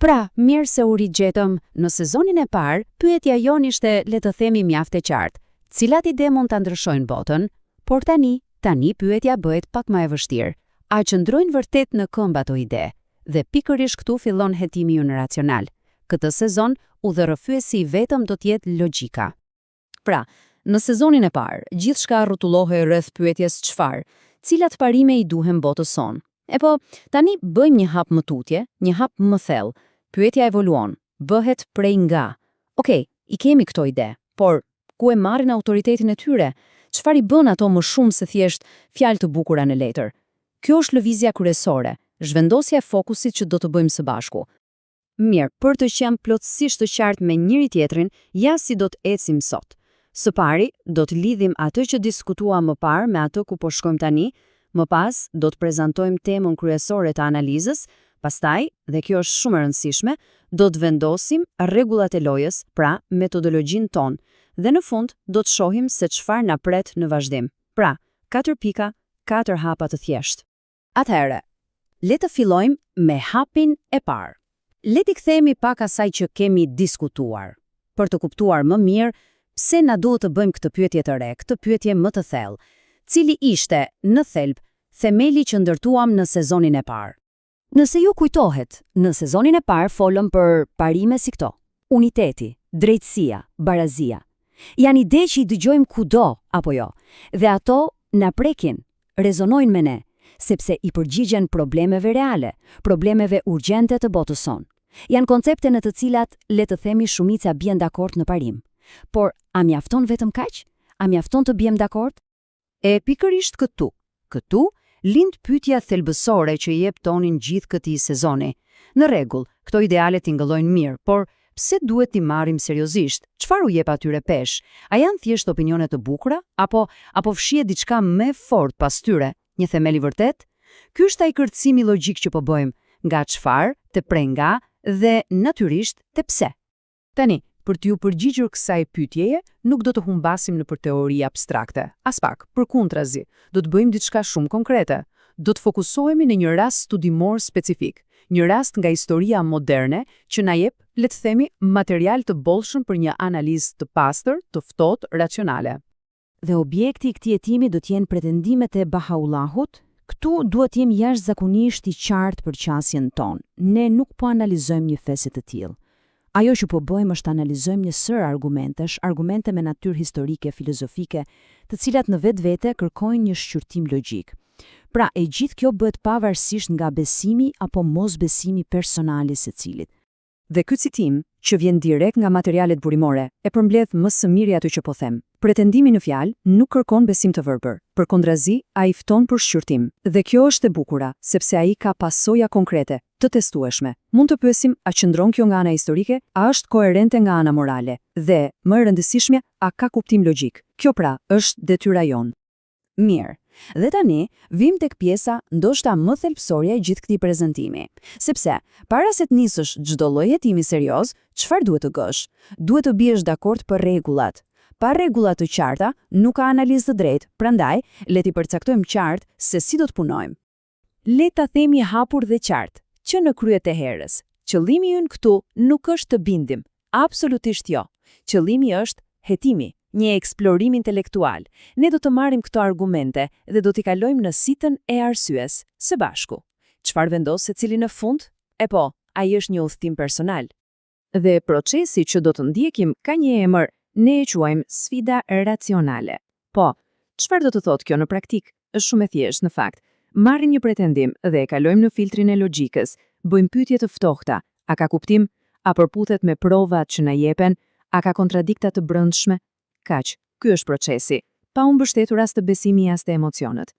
Pra, mirë se u rigjetëm, në sezonin e parë, pyetja jon ishte, le të themi, mjaft e qartë. Cilat ide mund ta ndryshojnë botën? Por tani pyetja bëhet pak më e vështirë. A qëndrojnë vërtet në këmbë ato ide? Dhe pikërisht këtu fillon hetimi ynë racional. Këtë sezon, udhërrëfyesi vetëm do të jetë logjika. Pra, në sezonin e parë, gjithçka rrotullohej rreth pyetjes çfarë, cilat parime i duhen botës sonë. E po, tani bëjmë një hap më tutje, një hap më thellë. Pyetja evoluon, bëhet prej nga. Okej, i kemi këto ide, por ku e marrin autoritetin e tyre? Çfarë i bën ato më shumë se thjesht fjalë të bukura në letër? Kjo është lëvizja kryesore, zhvendosja e fokusit që do të bëjmë së bashku. Mirë, për të qenë plotësisht të qartë me njëri tjetrin, ja si do të ecim sot. Së pari, do të lidhim atë që diskutuam më parë me atë ku po shkojmë tani, më pas do të prezantojmë temën kryesore të analizës, pastaj, dhe kjo është shumë e rëndësishme, do të vendosim rregullat e lojës, pra metodologjinë tonë, dhe në fund do të shohim se çfarë na pret në vazhdim. Pra, 4 pika, 4 hapa të thjeshtë. Atëherë, le të fillojmë me hapin e parë. Le t'i kthehemi pak asaj që kemi diskutuar, për të kuptuar më mirë pse na duhet të bëjmë këtë pyetje të re, këtë pyetje më të thellë, cili ishte, në thelb, themeli që ndërtuam në sezonin e parë. Nëse ju kujtohet, në sezonin e parë folëm për parime si këto: uniteti, drejtësia, barazia. Janë ide që i dëgjojmë kudo, apo jo, dhe ato na prekin, rezonojnë me ne, sepse i përgjigjen problemeve reale, problemeve urgjente të botës sonë. Janë koncepte në të cilat, le të themi, shumica bien dakord në parim. Por, a mjafton vetëm kaq? A mjafton të biem dakord? E pikërisht këtu lind pyetja thelbësore që jep tonin gjithë këtij sezoni. Në rregull, këto ideale tingëllojnë mirë, por pse duhet t'i marrim seriozisht? Çfarë u jep atyre pesh? A janë thjesht opinione të bukura apo fshihet diçka më fort pas tyre? Një themel i vërtet? Ky është ai kërcimi logjik që po bëjmë, nga çfarë, te prej nga dhe natyrisht te pse. Tani, për t'ju përgjigjur kësaj pyetjeje, nuk do të humbasim në për teori abstrakte, as pak, përkundrazi, do të bëjmë diçka shumë konkrete. Do të fokusohemi në një rast studimor specifik, një rast nga historia moderne që na jep, le të themi, material të bollshëm për një analizë të pastër, të ftohtë, racionale. Dhe objekti i këtij hetimi do të jenë pretendimet e Bahaullahut. Këtu duhet të jemi jashtëzakonisht i qartë për qasjen tonë. Ne nuk po analizojmë një fesë të tillë. Ajo që po bëjmë është analizojmë një sër argumentesh, argumente me natyrë historike, filozofike, të cilat në vetvete kërkojnë një shqyrtim logjik. Pra, e gjithë kjo bëhet pavarësisht nga besimi apo mosbesimi personal i secilit. Dhe ky citim, që vjen direkt nga materialet burimore, e përmbledh më së miri atë që po them. Pretendimi në fjalë nuk kërkon besim të verbër, përkundrazi ai fton për shqyrtim. Dhe kjo është e bukura, sepse ai ka pasoja konkrete, të testueshme. Mund të pyesim, a qëndron kjo nga ana historike, a është koherente nga ana morale, dhe, më e rëndësishme, a ka kuptim logjik. Kjo pra është detyra jonë. Mirë. Dhe tani, vim tek pjesa ndoshta më thelbësore e gjithë këtij prezantimi. Sepse, para se të nisësh çdo lloj hetimi serioz, çfarë duhet të gësh? Duhet të biesh dakord për rregullat. Pa rregulla të qarta, nuk ka analizë të drejtë, prandaj, le t'i përcaktojmë qartë se si do të punojmë. Le ta themi hapur dhe qartë, që në krye të herës, qëllimi ynë këtu nuk është të bindim, absolutisht jo. Qëllimi është hetimi, një eksplorim intelektual. Ne do të marrim këto argumente dhe do t'i kalojmë në sitën e arsyes, së bashku. Çfarë vendos secili në fund? E po, ai është një udhtim personal. Dhe procesi që do të ndjekim ka një emër, ne e quajmë sfida racionale. Po, çfarë do të thotë kjo në praktik? Është shumë e thjeshtë në fakt. Marrim një pretendim dhe e kalojmë në filtrin e logjikës, bëjmë pyetje të ftohta, a ka kuptim, a përputhet me provat që na jepen, a ka kontradikta të brendshme? Kaq, ky është procesi, pa u mbështetur as të besimi as të emocionet.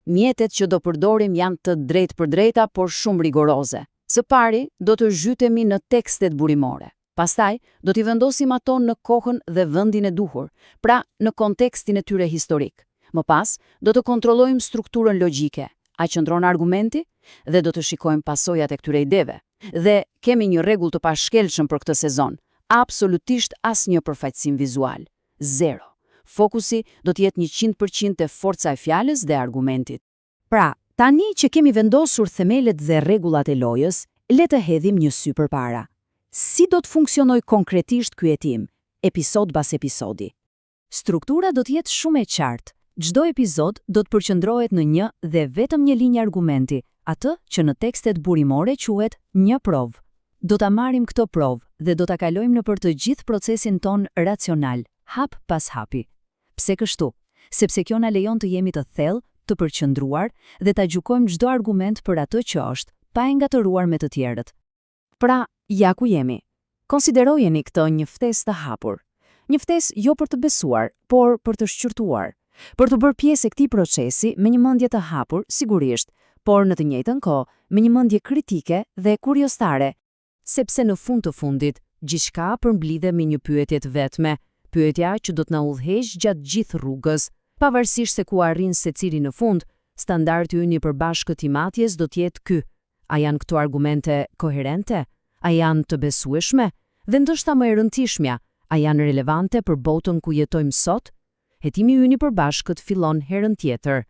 Mjetet që do përdorim janë të drejtë për drejta, por shumë rigoroze. Së pari, do të zhytemi në tekstet burimore. Pastaj, do t'i vendosim ato në kohën dhe vendin e duhur, pra në kontekstin e tyre historik. Më pas, do të kontrollojmë strukturën logjike, a qëndron argumenti, dhe do të shikojmë pasojat e këtyre ideve. Dhe kemi një rregull të pashkelshëm për këtë sezon, absolutisht asnjë përfaqësim vizual. Zero. Fokusi do të jetë 100% te forca e fjalës dhe argumentit. Pra, tani që kemi vendosur themelet dhe rregullat e lojës, le të hedhim një sy përpara. Si do të funksionoj konkretisht ky hetim, episod pas episodi? Struktura do të jetë shumë e qartë. Çdo episod do të përqendrohet në një dhe vetëm një linjë argumenti, atë që në tekstet burimore quhet një provë. Do ta marrim këtë provë dhe do ta kalojmë nëpër të gjithë procesin ton racional, hap pas hapi. Pse kështu? Sepse kjo na lejon të jemi të thellë, të përqendruar dhe ta gjykojmë çdo argument për atë që është, pa e ngatëruar me të tjerët. Pra, ja ku jemi. Konsiderojeni këtë një ftesë të hapur. Një ftesë jo për të besuar, por për të shqyrtuar. Për të bërë pjesë e këtij procesi me një mendje të hapur, sigurisht, por në të njëjtën kohë me një mendje kritike dhe kurioztare, sepse në fund të fundit gjithçka përmblidhe me një pyetje të vetme, pyetja që do të na udhëheqë gjatë gjithë rrugës, pavarësisht se ku arrin secili në fund. Standardi ynë i përbashkët i matjes do të jetë ky: a janë këto argumente koherente? A janë të besueshme? Dhe ndoshta më e rëndësishmja, a janë relevante për botën ku jetojmë sot? Hetimi ynë i përbashkët fillon herën tjetër.